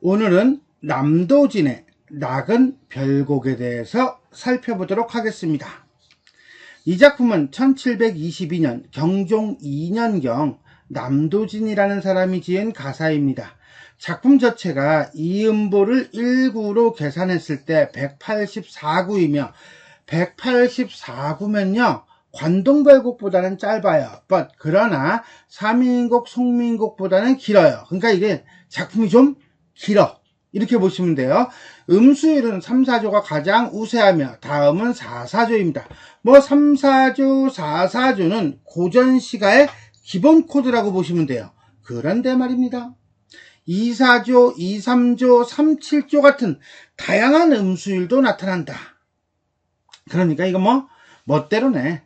오늘은 남도진의 낙은 별곡에 대해서 살펴보도록 하겠습니다. 이 작품은 1722년 경종 2년경 남도진이라는 사람이 지은 가사입니다. 작품 자체가 이음보를 1구로 계산했을 때 184구이며 184구면요 관동별곡보다는 짧아요. 그러나 사민곡, 송민곡보다는 길어요. 그러니까 이게 작품이 좀 길어. 이렇게 보시면 돼요. 음수율은 3, 4조가 가장 우세하며 다음은 4, 4조입니다. 3, 4조, 4, 4조는 고전시가의 기본 코드라고 보시면 돼요. 그런데 말입니다. 2, 4조, 2, 3조, 3, 7조 같은 다양한 음수율도 나타난다. 그러니까 이거 멋대로네.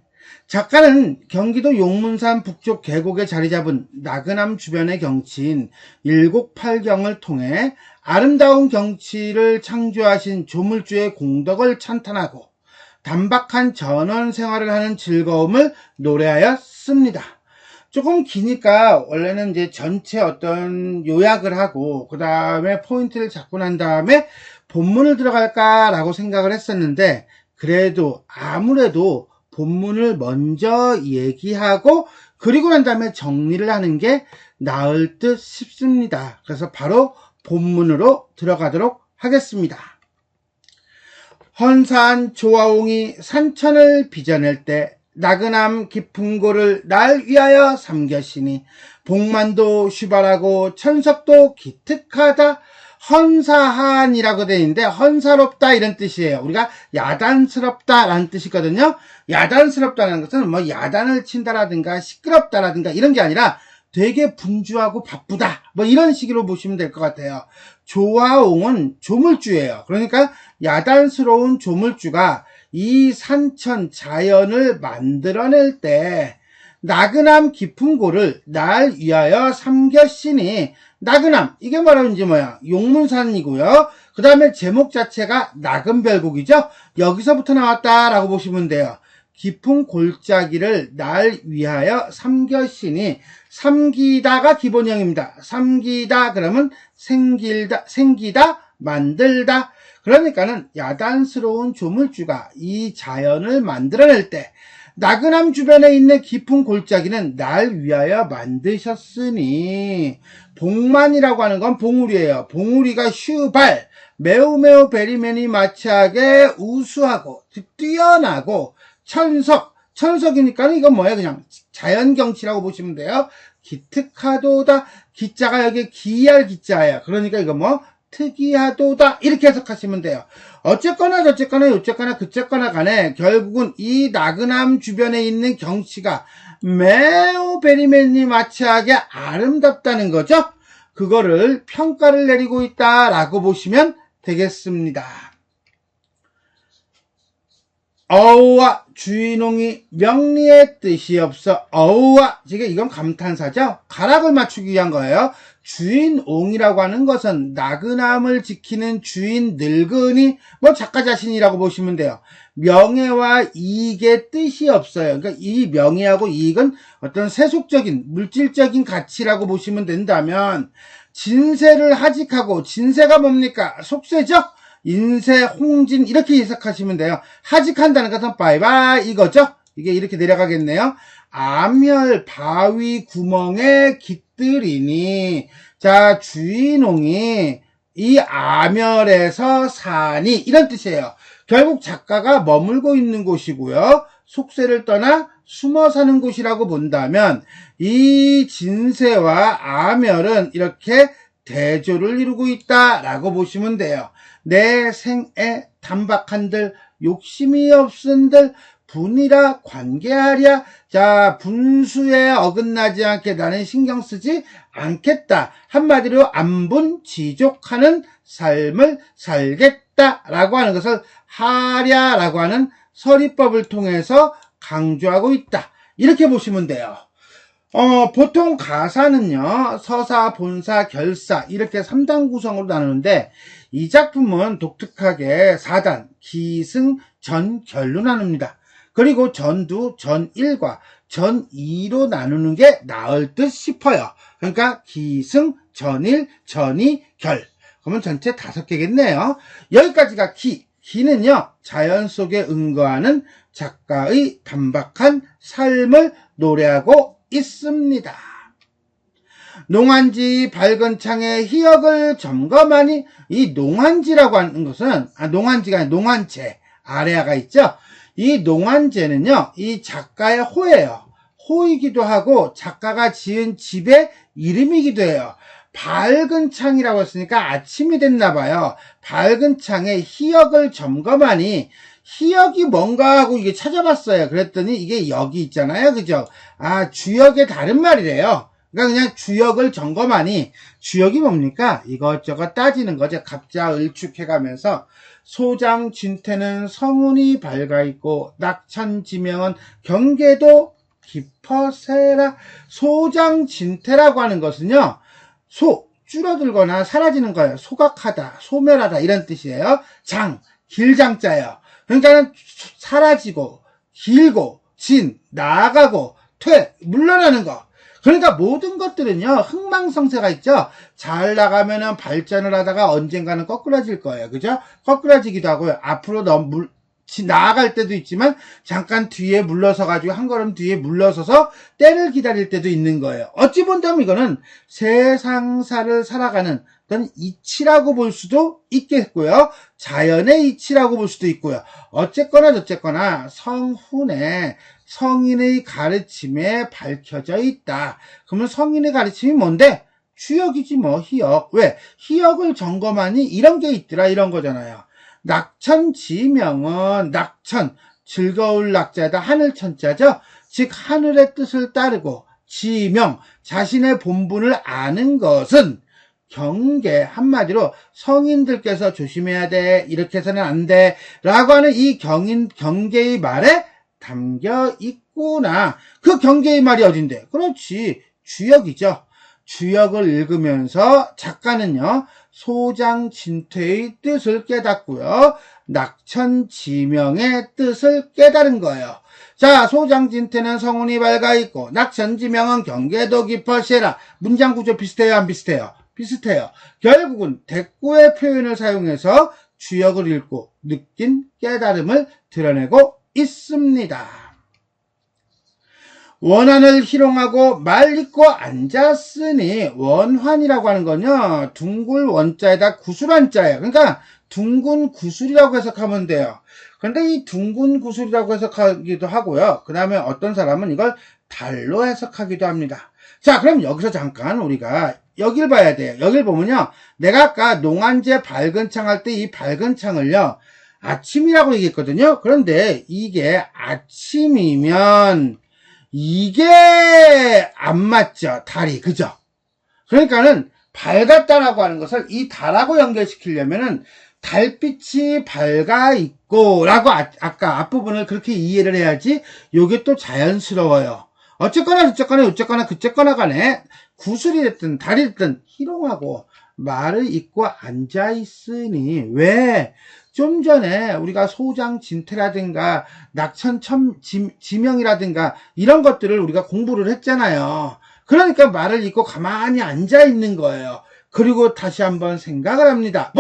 작가는 경기도 용문산 북쪽 계곡에 자리 잡은 나그남 주변의 경치인 일곡팔경을 통해 아름다운 경치를 창조하신 조물주의 공덕을 찬탄하고 단박한 전원 생활을 하는 즐거움을 노래하였습니다. 조금 기니까 원래는 이제 전체 어떤 요약을 하고 그 다음에 포인트를 잡고 난 다음에 본문을 들어갈까라고 생각을 했었는데 그래도 아무래도 본문을 먼저 얘기하고 그리고 난 다음에 정리를 하는 게 나을 듯 싶습니다. 그래서 바로 본문으로 들어가도록 하겠습니다. 헌사한 조화옹이 산천을 빚어낼 때 나그남 깊은 고를 날 위하여 삼겼으니 복만도 휘발하고 천석도 기특하다. 헌사한이라고 되어 있는데 헌사롭다 이런 뜻이에요. 우리가 야단스럽다라는 뜻이거든요. 야단스럽다는 것은 야단을 친다라든가 시끄럽다라든가 이런 게 아니라 되게 분주하고 바쁘다 이런 식으로 보시면 될 것 같아요. 조화옹은 조물주예요. 그러니까 야단스러운 조물주가 이 산천 자연을 만들어낼 때 나그남 깊은 고를 날 위하여 삼겼으니 나그남 이게 바로 이제 용문산이고요. 그 다음에 제목 자체가 낙은별곡이죠. 여기서부터 나왔다라고 보시면 돼요. 깊은 골짜기를 날 위하여 삼겼으니 삼기다가 기본형입니다. 삼기다 그러면 생기다 만들다. 그러니까는 야단스러운 조물주가 이 자연을 만들어낼 때 나그남 주변에 있는 깊은 골짜기는 날 위하여 만드셨으니 복만이라고 하는 건 봉우리예요. 봉우리가 슈발 매우 베리맨이 마치하게 우수하고 뛰어나고 천석이니까 이건 그냥 자연경치라고 보시면 돼요. 기특하도다. 기자가 여기 기할 기자예요. 그러니까 이거 특이하도다 이렇게 해석하시면 돼요. 어쨌거나 저쨌거나 요쨌거나 그쨌거나 간에 결국은 이 나그남 주변에 있는 경치가 매우 베리맨이 마치하게 아름답다는 거죠. 그거를 평가를 내리고 있다라고 보시면 되겠습니다. 어우와 주인옹이 명리의 뜻이 없어. 어우와 지금 이건 감탄사죠. 가락을 맞추기 위한 거예요. 주인옹이라고 하는 것은 나그남을 지키는 주인 늙은이 작가 자신이라고 보시면 돼요. 명예와 이익의 뜻이 없어요. 그러니까 이 명예하고 이익은 어떤 세속적인 물질적인 가치라고 보시면 된다면 진세를 하직하고 진세가 뭡니까? 속세죠. 인세, 홍진 이렇게 해석하시면 돼요. 하직한다는 것은 바이바이 이거죠. 이게 이렇게 내려가겠네요. 암혈 바위 구멍에 깃들이니 자 주인옹이 이 암혈에서 사니 이런 뜻이에요. 결국 작가가 머물고 있는 곳이고요. 속세를 떠나 숨어 사는 곳이라고 본다면 이 진세와 암혈은 이렇게 대조를 이루고 있다라고 보시면 돼요. 내 생에 단박한들 욕심이 없은들 분이라 관계하랴. 자 분수에 어긋나지 않게 나는 신경 쓰지 않겠다. 한마디로 안분지족하는 삶을 살겠다라고 하는 것을 하랴라고 하는 서리법을 통해서 강조하고 있다. 이렇게 보시면 돼요. 보통 가사는요, 서사, 본사, 결사, 이렇게 3단 구성으로 나누는데, 이 작품은 독특하게 4단, 기승, 전, 결로 나눕니다. 그리고 전도 전 1과 전 2로 나누는 게 나을 듯 싶어요. 그러니까 기승, 전일, 전이, 결. 그러면 전체 5개겠네요. 여기까지가 기. 기는요, 자연 속에 응거하는 작가의 단박한 삶을 노래하고 있습니다. 농한지 밝은 창에 희역을 점검하니, 이 농한지라고 하는 것은, 농한지가 아니라 농한체, 아래아가 있죠? 이 농한제는요, 이 작가의 호예요. 호이기도 하고, 작가가 지은 집의 이름이기도 해요. 밝은 창이라고 했으니까 아침이 됐나봐요. 밝은 창에 희역을 점검하니, 희역이 뭔가 하고 이게 찾아봤어요. 그랬더니 이게 역이 있잖아요. 그죠? 주역의 다른 말이래요. 그러니까 그냥 주역을 점검하니, 주역이 뭡니까? 이것저것 따지는 거죠. 갑자을축해가면서, 소장 진태는 성운이 밝아있고, 낙천지명은 경계도 깊어세라. 소장 진태라고 하는 것은요, 줄어들거나 사라지는 거예요. 소각하다, 소멸하다, 이런 뜻이에요. 길장자예요. 그러니까는 사라지고, 길고, 나아가고, 물러나는 거. 그러니까 모든 것들은요, 흥망성쇠가 있죠? 잘 나가면은 발전을 하다가 언젠가는 거꾸라질 거예요. 그죠? 거꾸라지기도 하고요. 앞으로 나아갈 때도 있지만, 잠깐 뒤에 물러서가지고, 한 걸음 뒤에 물러서서 때를 기다릴 때도 있는 거예요. 어찌 본다면 이거는 세상사를 살아가는 어떤 이치라고 볼 수도 있겠고요. 자연의 이치라고 볼 수도 있고요. 어쨌거나 저쨌거나 성훈의 성인의 가르침에 밝혀져 있다. 그러면 성인의 가르침이 뭔데? 주역이지 뭐, 희역. 왜? 희역을 점검하니 이런 게 있더라, 이런 거잖아요. 낙천지명은, 낙천, 즐거울 낙자다, 하늘천자죠? 즉 하늘의 뜻을 따르고, 지명, 자신의 본분을 아는 것은 경계, 한마디로 성인들께서 조심해야 돼, 이렇게 해서는 안 돼 라고 하는 이 경계의 말에 담겨 있구나. 그 경계의 말이 어딘데? 그렇지, 주역이죠. 주역을 읽으면서 작가는요, 소장진퇴의 뜻을 깨닫고요, 낙천지명의 뜻을 깨달은 거예요. 자, 소장진퇴는 성운이 밝아있고, 낙천지명은 경계도 깊어시라. 문장 구조 비슷해요, 안 비슷해요? 비슷해요. 결국은 대꾸의 표현을 사용해서 주역을 읽고 느낀 깨달음을 드러내고 있습니다. 원한을 희롱하고 말 잇고 앉았으니, 원환이라고 하는 건요, 둥글 원자에다 구술한자예요. 그러니까 둥근 구술이라고 해석하면 돼요. 그런데 이 둥근 구술이라고 해석하기도 하고요. 그 다음에 어떤 사람은 이걸 달로 해석하기도 합니다. 자, 그럼 여기서 잠깐 우리가 여길 봐야 돼요. 여길 보면요, 내가 아까 농한제 밝은 창 할 때 이 밝은 창을요, 아침이라고 얘기했거든요. 그런데 이게 아침이면 이게 안 맞죠, 달이. 그죠? 그러니까는 밝았다라고 하는 것을 이 달하고 연결시키려면은 달빛이 밝아 있고 라고 아까 앞부분을 그렇게 이해를 해야지 요게 또 자연스러워요. 어쨌거나 그쨌거나 간에 구슬이 됐든 달이 됐든 희롱하고 말을 잇고 앉아있으니, 왜? 좀 전에 우리가 소장진퇴라든가 낙천지명이라든가 이런 것들을 우리가 공부를 했잖아요. 그러니까 말을 잇고 가만히 앉아있는 거예요. 그리고 다시 한번 생각을 합니다.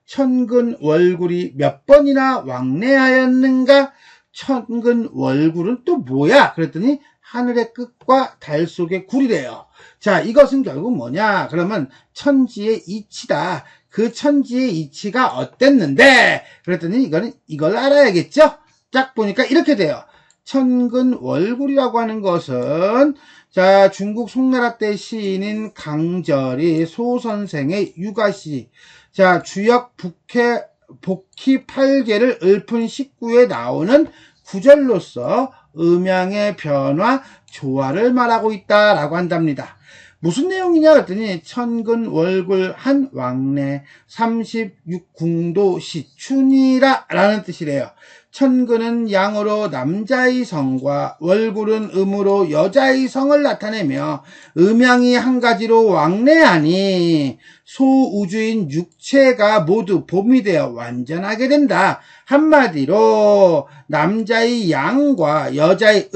천근월굴이 몇 번이나 왕래하였는가? 천근월굴은 또 뭐야? 그랬더니 하늘의 끝과 달 속의 굴이래요. 자, 이것은 결국 뭐냐? 그러면 천지의 이치다. 그 천지의 이치가 어땠는데? 그랬더니 이걸 알아야겠죠? 딱 보니까 이렇게 돼요. 천근월굴이라고 하는 것은, 자, 중국 송나라 때 시인인 강절이 소선생의 육아시, 자, 주역 복희 8개를 읊은 19에 나오는 구절로서 음양의 변화, 조화를 말하고 있다라고 한답니다. 무슨 내용이냐 그랬더니 천근월굴 한 왕래 36궁도 시춘이라 라는 뜻이래요. 천근은 양으로 남자의 성과 월굴은 음으로 여자의 성을 나타내며 음양이 한 가지로 왕래하니 소우주인 육체가 모두 봄이 되어 완전하게 된다. 한마디로 남자의 양과 여자의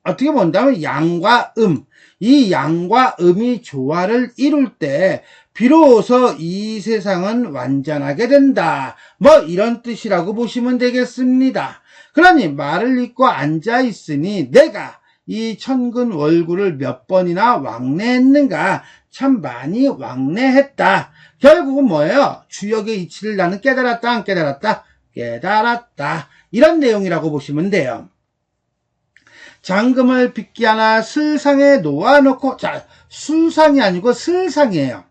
어떻게 본다면 양과 이 양과 음이 조화를 이룰 때 비로소 이 세상은 완전하게 된다. 뭐 이런 뜻이라고 보시면 되겠습니다. 그러니 말을 잇고 앉아 있으니 내가 이 천근 월구를 몇 번이나 왕래했는가? 참 많이 왕래했다. 결국은 뭐예요? 주역의 이치를 나는 깨달았다, 안 깨달았다? 깨달았다. 이런 내용이라고 보시면 돼요. 장금을 빗기 하나 슬상에 놓아놓고, 자, 술상이 아니고 슬상이에요.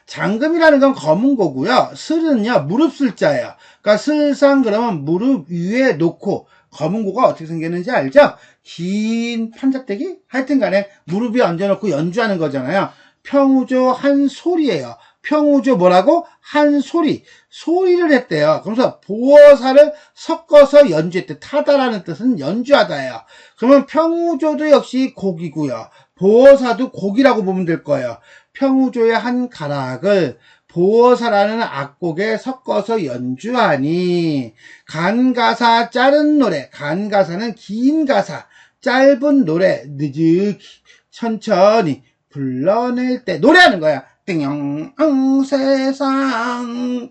장금이라는 건 검은 거고요. 슬은요, 무릎 슬자예요. 그러니까 슬상 그러면 무릎 위에 놓고, 검은 고가 어떻게 생겼는지 알죠? 긴 판자떼기? 하여튼 간에 무릎 위에 얹어놓고 연주하는 거잖아요. 평우조 한 소리예요. 평우조 뭐라고? 한 소리. 소리를 했대요. 그러면서 보어사를 섞어서 연주했대. 타다라는 뜻은 연주하다예요. 그러면 평우조도 역시 곡이고요. 보어사도 곡이라고 보면 될 거예요. 평우조의 한 가락을 보어사라는 악곡에 섞어서 연주하니 간가사 짧은 노래, 간가사는 긴 가사, 짧은 노래 느긋이 천천히 불러낼 때 노래하는 거야. 띵영 세상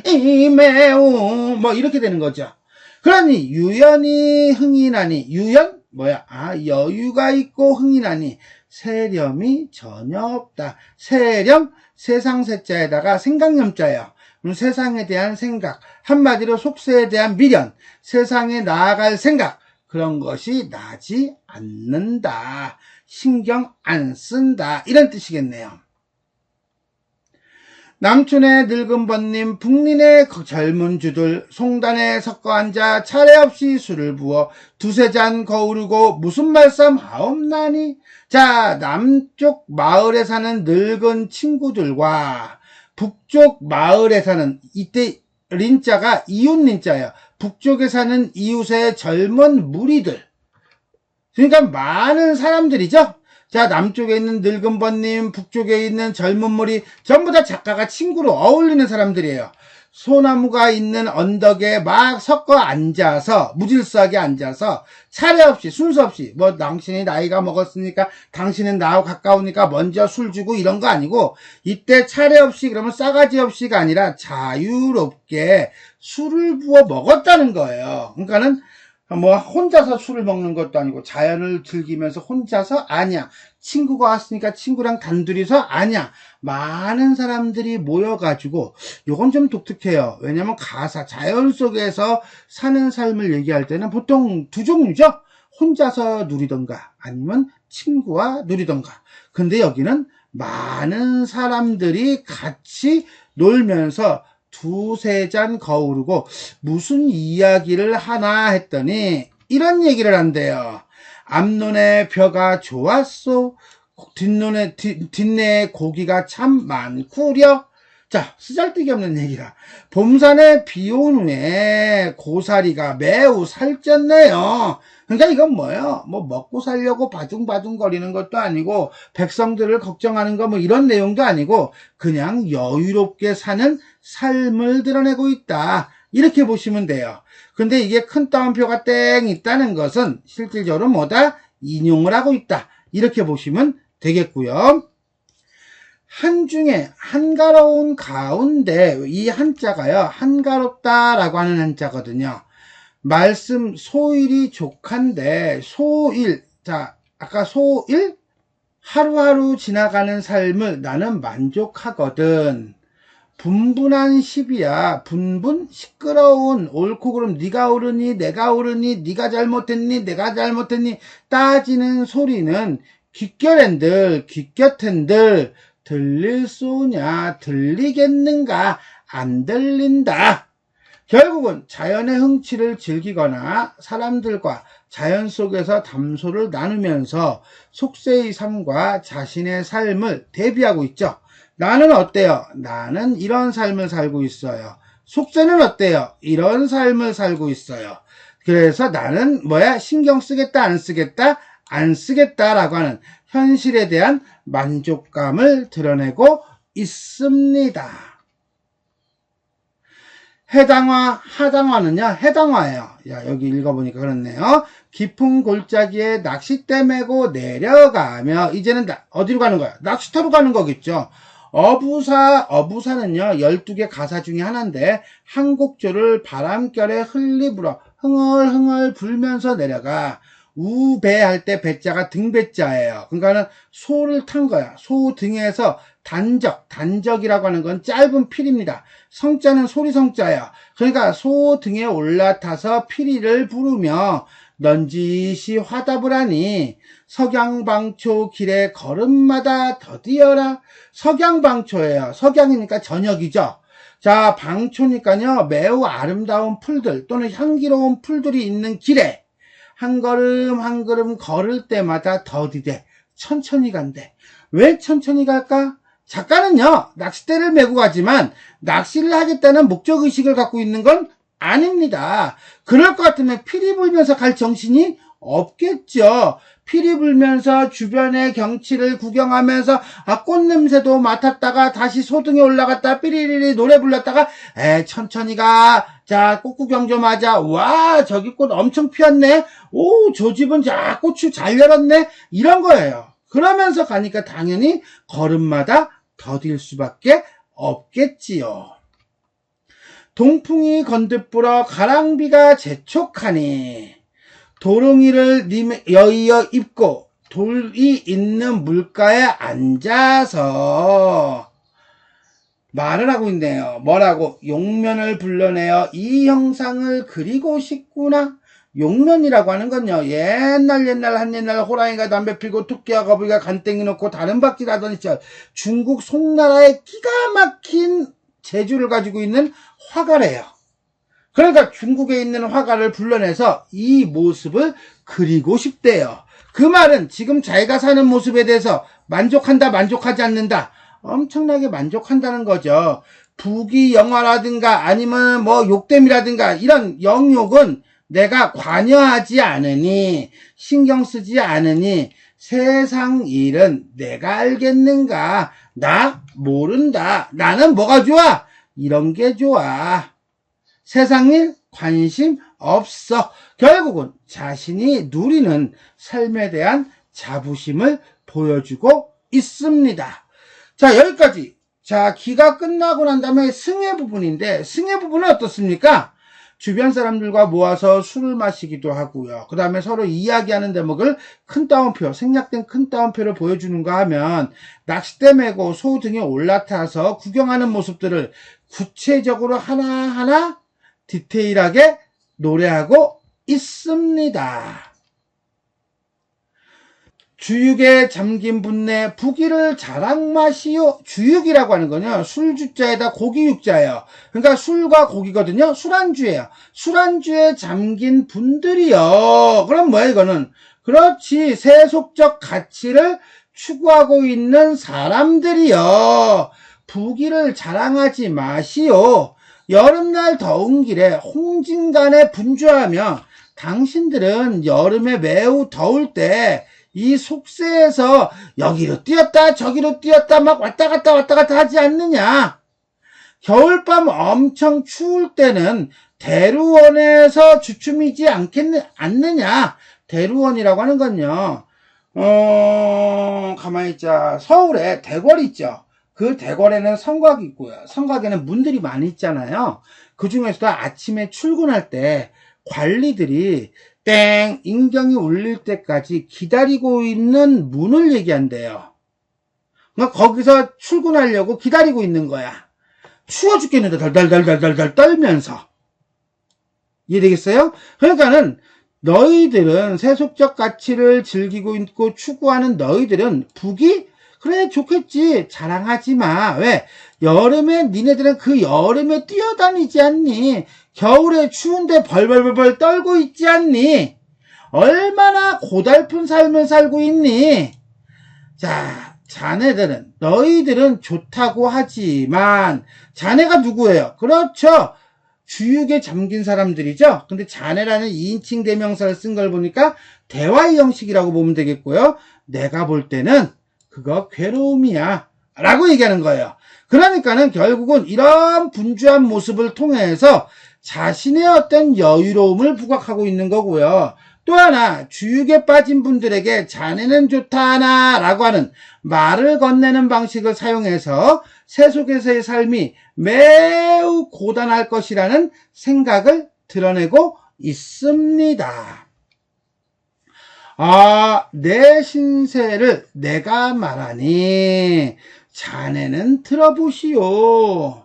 이 매우 뭐 이렇게 되는 거죠. 그러니 유연이 흥이 나니 유연 뭐야? 여유가 있고 흥이 나니 세렴이 전혀 없다. 세렴 세상 세자에다가 생각념자예요. 그럼 세상에 대한 생각, 한마디로 속세에 대한 미련, 세상에 나아갈 생각, 그런 것이 나지 않는다. 신경 안 쓴다. 이런 뜻이겠네요. 남촌의 늙은 번님, 북린의 젊은 주들, 송단에 섞어 앉아 차례 없이 술을 부어 두세 잔 거우르고 무슨 말씀 하옵나니? 자, 남쪽 마을에 사는 늙은 친구들과 북쪽 마을에 사는, 이때 린자가 이웃 린자예요. 북쪽에 사는 이웃의 젊은 무리들. 그러니까 많은 사람들이죠. 자, 남쪽에 있는 늙은 번님, 북쪽에 있는 젊은 무리, 전부 다 작가가 친구로 어울리는 사람들이에요. 소나무가 있는 언덕에 막 섞어 앉아서, 무질서하게 앉아서, 차례 없이, 순서 없이, 뭐, 당신이 나이가 먹었으니까, 당신은 나하고 가까우니까 먼저 술 주고 이런 거 아니고, 이때 차례 없이, 그러면 싸가지 없이가 아니라 자유롭게 술을 부어 먹었다는 거예요. 그러니까는, 뭐 혼자서 술을 먹는 것도 아니고 자연을 즐기면서 혼자서 아니야. 친구가 왔으니까 친구랑 단둘이서 아니야. 많은 사람들이 모여가지고 요건 좀 독특해요. 왜냐면 가사 자연 속에서 사는 삶을 얘기할 때는 보통 두 종류죠. 혼자서 누리던가 아니면 친구와 누리던가. 근데 여기는 많은 사람들이 같이 놀면서 두세 잔 거우르고 무슨 이야기를 하나 했더니 이런 얘기를 한대요. 앞눈에 벼가 좋았소. 뒷내에 고기가 참 많구려. 자, 쓰잘데기 없는 얘기라. 봄산에 비 온 후에 고사리가 매우 살쪘네요. 그러니까 이건 뭐예요? 뭐 먹고 살려고 바둥바둥 거리는 것도 아니고 백성들을 걱정하는 거 뭐 이런 내용도 아니고 그냥 여유롭게 사는 삶을 드러내고 있다. 이렇게 보시면 돼요. 근데 이게 큰 따옴표가 땡 있다는 것은 실질적으로 뭐다? 인용을 하고 있다. 이렇게 보시면 되겠고요. 한중에 한가로운 가운데 이 한자가요. 한가롭다라고 하는 한자거든요. 말씀 소일이 족한데 소일 자 아까 소일 하루하루 지나가는 삶을 나는 만족하거든. 분분한 시비야. 분분 시끄러운 옳고 그름 네가 옳으니 내가 옳으니 네가 잘못했니 내가 잘못했니 따지는 소리는 귓결엔들 귓곁엔들 들릴 쏘냐 들리겠는가 안 들린다. 결국은 자연의 흥취를 즐기거나 사람들과 자연 속에서 담소를 나누면서 속세의 삶과 자신의 삶을 대비하고 있죠. 나는 어때요? 나는 이런 삶을 살고 있어요. 속세는 어때요? 이런 삶을 살고 있어요. 그래서 나는 뭐야? 신경 쓰겠다 안 쓰겠다? 안 쓰겠다라고 하는 현실에 대한 만족감을 드러내고 있습니다. 해당화, 하당화는요, 해당화예요. 야, 여기 읽어보니까 그렇네요. 깊은 골짜기에 낚싯대 메고 내려가며, 이제는 어디로 가는 거야? 낚시터로 가는 거겠죠. 어부사는요, 12개 가사 중에 하나인데, 한 곡조를 바람결에 흘리 불어 흥얼흥얼 불면서 내려가. 우배할 때 배자가 등배자예요. 그러니까는 소를 탄 거야. 소 등에서 단적이라고 하는 건 짧은 필입니다. 성자는 소리성자예요. 그러니까 소 등에 올라타서 피리를 부르며 넌지시 화답을 하니 석양방초 길에 걸음마다 더디어라. 석양방초예요. 석양이니까 저녁이죠. 자, 방초니까요, 매우 아름다운 풀들 또는 향기로운 풀들이 있는 길에 한 걸음 한 걸음 걸을 때마다 더디대. 천천히 간대. 왜 천천히 갈까? 작가는요, 낚싯대를 메고 가지만 낚시를 하겠다는 목적의식을 갖고 있는 건 아닙니다. 그럴 것 같으면 피리 불면서 갈 정신이 없겠죠. 피리 불면서 주변의 경치를 구경하면서 꽃냄새도 맡았다가 다시 소등에 올라갔다 삐리리리 노래 불렀다가 천천히 가. 자, 꽃구경 좀 하자. 와, 저기 꽃 엄청 피었네. 오, 저 집은 자, 고추 잘 열었네. 이런 거예요. 그러면서 가니까 당연히 걸음마다 더딜 수밖에 없겠지요. 동풍이 건듯 불어 가랑비가 재촉하니 도롱이를 여의어 입고 돌이 있는 물가에 앉아서 말을 하고 있네요. 뭐라고? 용면을 불러내어 이 형상을 그리고 싶구나. 용면이라고 하는 건요, 옛날 한옛날 호랑이가 담배 피고 토끼와 거북이가 간땡이 놓고 다른 박질 하던 시절 중국 송나라의 기가 막힌 재주를 가지고 있는 화가래요. 그러니까 중국에 있는 화가를 불러내서 이 모습을 그리고 싶대요. 그 말은 지금 자기가 사는 모습에 대해서 만족한다, 만족하지 않는다, 엄청나게 만족한다는 거죠. 부귀영화라든가 아니면 뭐 욕됨이라든가 이런 영욕은 내가 관여하지 않으니, 신경 쓰지 않으니 세상 일은 내가 알겠는가? 나 모른다. 나는 뭐가 좋아? 이런 게 좋아. 세상 일 관심 없어. 결국은 자신이 누리는 삶에 대한 자부심을 보여주고 있습니다. 자, 여기까지. 자, 기가 끝나고 난 다음에 승의 부분인데, 승의 부분은 어떻습니까? 주변 사람들과 모아서 술을 마시기도 하고요. 그 다음에 서로 이야기하는 대목을 큰 따옴표, 생략된 큰 따옴표를 보여주는가 하면 낚싯대 메고 소 등에 올라타서 구경하는 모습들을 구체적으로 하나하나 디테일하게 노래하고 있습니다. 주육에 잠긴 분내 부기를 자랑 마시오. 주육이라고 하는 거는요, 술주자에다 고기육자예요. 그러니까 술과 고기거든요. 술안주예요. 술안주에 잠긴 분들이요. 그럼 뭐야 이거는? 그렇지, 세속적 가치를 추구하고 있는 사람들이요. 부기를 자랑하지 마시오. 여름날 더운 길에 홍진간에 분주하며 당신들은 여름에 매우 더울 때 이 속세에서 여기로 뛰었다 저기로 뛰었다 막 왔다 갔다 하지 않느냐. 겨울밤 엄청 추울 때는 대루원에서 주춤이지 않느냐. 대루원이라고 하는 건요, 가만히 있자. 서울에 대궐 있죠. 그 대궐에는 성곽이 있고요. 성곽에는 문들이 많이 있잖아요. 그 중에서도 아침에 출근할 때 관리들이 땡 인경이 울릴 때까지 기다리고 있는 문을 얘기한대요. 그러니까 거기서 출근하려고 기다리고 있는 거야. 추워 죽겠는데 덜덜덜덜덜 떨면서. 이해되겠어요? 그러니까는 너희들은 세속적 가치를 즐기고 있고 추구하는 너희들은 북이 그래 좋겠지, 자랑하지 마. 왜? 여름에 니네들은 그 여름에 뛰어다니지 않니? 겨울에 추운데 벌벌벌 떨고 있지 않니? 얼마나 고달픈 삶을 살고 있니? 자, 자네들은, 너희들은 좋다고 하지만 자네가 누구예요? 그렇죠, 주육에 잠긴 사람들이죠. 근데 자네라는 2인칭 대명사를 쓴 걸 보니까 대화의 형식이라고 보면 되겠고요. 내가 볼 때는 그거 괴로움이야 라고 얘기하는 거예요. 그러니까는 결국은 이런 분주한 모습을 통해서 자신의 어떤 여유로움을 부각하고 있는 거고요. 또 하나, 주육에 빠진 분들에게 자네는 좋다나 라고 하는 말을 건네는 방식을 사용해서 세속에서의 삶이 매우 고단할 것이라는 생각을 드러내고 있습니다. 내 신세를 내가 말하니 자네는 들어보시오.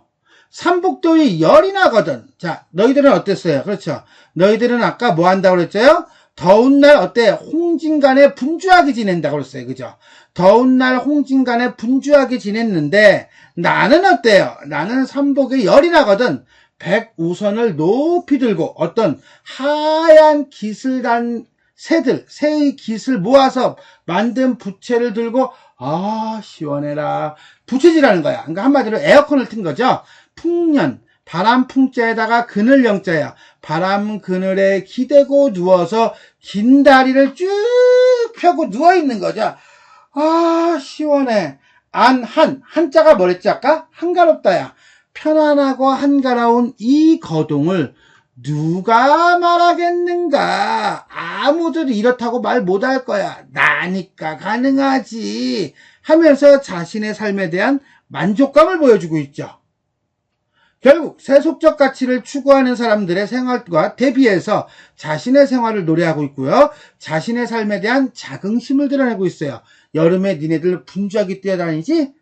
삼복더위 열이 나거든. 자, 너희들은 어땠어요? 그렇죠. 너희들은 아까 뭐 한다고 그랬죠? 더운 날 어때? 홍진간에 분주하게 지낸다고 그랬어요. 그죠? 더운 날 홍진간에 분주하게 지냈는데 나는 어때요? 나는 삼복에 열이 나거든. 백우선을 높이 들고 어떤 하얀 기슬단 새의 깃을 모아서 만든 부채를 들고 시원해라. 부채질하는 거야. 그러니까 한마디로 에어컨을 튼 거죠. 풍년, 바람 풍자에다가 그늘 영자야. 바람 그늘에 기대고 누워서 긴 다리를 쭉 펴고 누워있는 거죠. 시원해. 한자가 뭐랬지 아까? 한가롭다야. 편안하고 한가로운 이 거동을 누가 말하겠는가? 아무도 이렇다고 말 못할 거야. 나니까 가능하지. 하면서 자신의 삶에 대한 만족감을 보여주고 있죠. 결국 세속적 가치를 추구하는 사람들의 생활과 대비해서 자신의 생활을 노래하고 있고요. 자신의 삶에 대한 자긍심을 드러내고 있어요. 여름에 니네들 분주하게 뛰어다니지?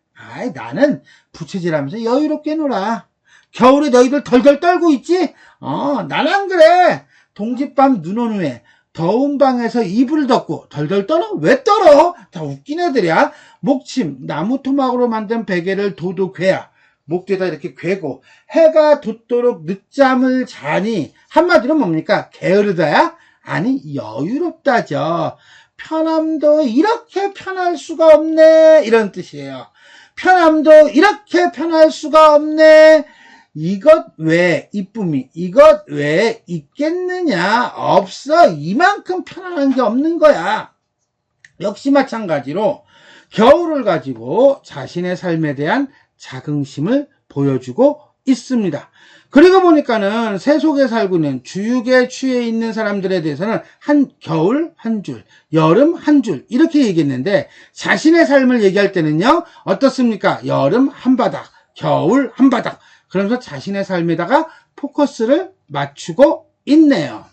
나는 부채질하면서 여유롭게 놀아. 겨울에 너희들 덜덜 떨고 있지? 난 안 그래. 동짓밤 눈 온 후에 더운 방에서 이불을 덮고 덜덜 떨어? 왜 떨어? 다 웃긴 애들이야. 목침, 나무 토막으로 만든 베개를 도둑괴야. 목 뒤에다 이렇게 괴고 해가 돋도록 늦잠을 자니 한마디로 뭡니까? 게으르다야? 아니 여유롭다죠. 편함도 이렇게 편할 수가 없네 이런 뜻이에요. 편함도 이렇게 편할 수가 없네. 이것 외에 이쁨이 이것 외에 있겠느냐? 없어. 이만큼 편안한 게 없는 거야. 역시 마찬가지로 겨울을 가지고 자신의 삶에 대한 자긍심을 보여주고 있습니다. 그리고 보니까는 세속에 살고 있는 주육에 취해 있는 사람들에 대해서는 겨울 한 줄, 여름 한 줄 이렇게 얘기했는데 자신의 삶을 얘기할 때는요 어떻습니까? 여름 한 바닥, 겨울 한 바닥. 그러면서 자신의 삶에다가 포커스를 맞추고 있네요.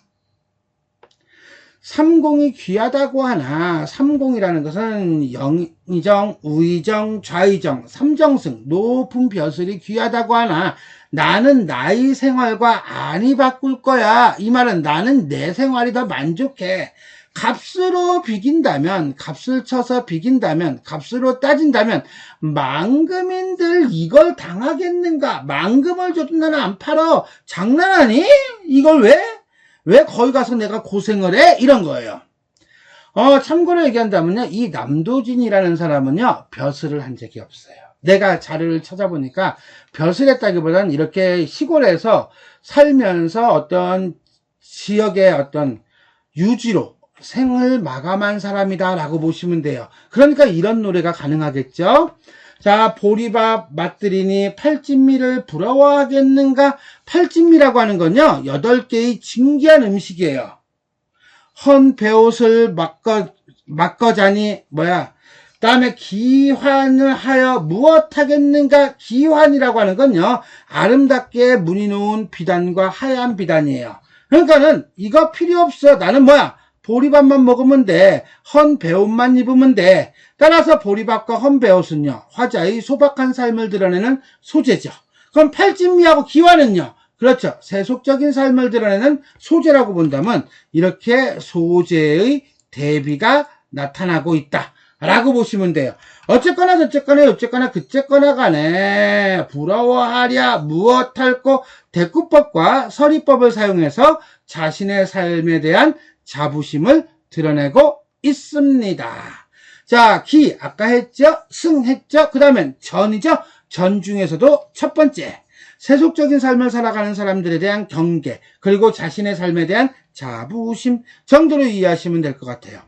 삼공이 귀하다고 하나 삼공이라는 것은 영의정, 우의정, 좌의정, 삼정승, 높은 벼슬이 귀하다고 하나 나는 나의 생활과 안이 바꿀 거야. 이 말은 나는 내 생활이 더 만족해. 값으로 비긴다면, 값을 쳐서 비긴다면, 값으로 따진다면 망금인들 이걸 당하겠는가? 망금을 줘도 나는 안 팔아. 장난하니? 이걸 왜 거기 가서 내가 고생을 해? 이런 거예요. 참고로 얘기한다면요, 이 남도진이라는 사람은요, 벼슬을 한 적이 없어요. 내가 자료를 찾아보니까 벼슬했다기보다는 이렇게 시골에서 살면서 어떤 지역의 어떤 유지로 생을 마감한 사람이다라고 보시면 돼요. 그러니까 이런 노래가 가능하겠죠. 자, 보리밥 맛들이니 팔진미를 부러워하겠는가? 팔진미라고 하는 건요, 8개의 진귀한 음식이에요. 헌 배옷을 맡거자니 다음에 기환을 하여 무엇하겠는가? 기환이라고 하는 건요, 아름답게 무늬 놓은 비단과 하얀 비단이에요. 그러니까는 이거 필요 없어. 나는 보리밥만 먹으면 돼. 헌 배옷만 입으면 돼. 따라서 보리밥과 헌 배옷은요, 화자의 소박한 삶을 드러내는 소재죠. 그럼 팔진미하고 기와는요, 그렇죠. 세속적인 삶을 드러내는 소재라고 본다면 이렇게 소재의 대비가 나타나고 있다 라고 보시면 돼요. 어쨌거나 저쨌거나 어쨌거나 그쨌거나 간에 부러워하랴 무엇할꼬 대꾸법과 서리법을 사용해서 자신의 삶에 대한 자부심을 드러내고 있습니다. 자, 기 아까 했죠? 승 했죠? 그 다음엔 전이죠? 전 중에서도 첫 번째, 세속적인 삶을 살아가는 사람들에 대한 경계, 그리고 자신의 삶에 대한 자부심 정도로 이해하시면 될 것 같아요.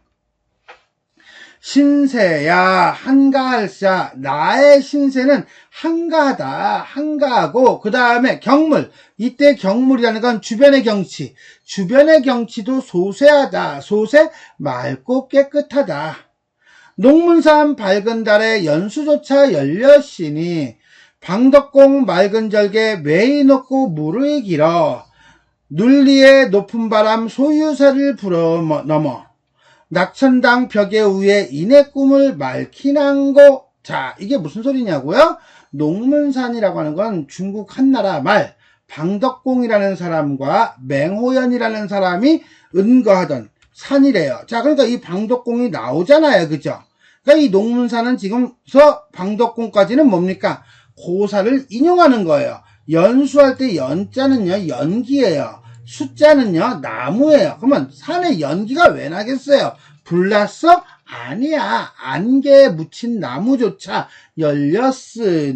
신세야 한가할사. 나의 신세는 한가하다. 한가하고 그 다음에 경물. 이때 경물이라는 건 주변의 경치. 주변의 경치도 소세하다. 소세 맑고 깨끗하다. 농문산 밝은 달에 연수조차 열렸으니 방덕공 맑은 절개 매이 높고 물을 길어 눌리의 높은 바람 소유사를 불어 넘어 낙천당 벽에 위에 인의 꿈을 맑히난고. 자, 이게 무슨 소리냐고요? 농문산이라고 하는 건 중국 한나라 말 방덕공이라는 사람과 맹호연이라는 사람이 은거하던 산이래요. 자, 그러니까 이 방덕공이 나오잖아요. 그죠? 그러니까 이 농문산은 지금서 방덕공까지는 뭡니까? 고사를 인용하는 거예요. 연수할 때 연자는요, 연기예요. 숫자는요, 나무예요. 그러면 산에 연기가 왜 나겠어요? 불났어? 아니야. 안개에 묻힌 나무조차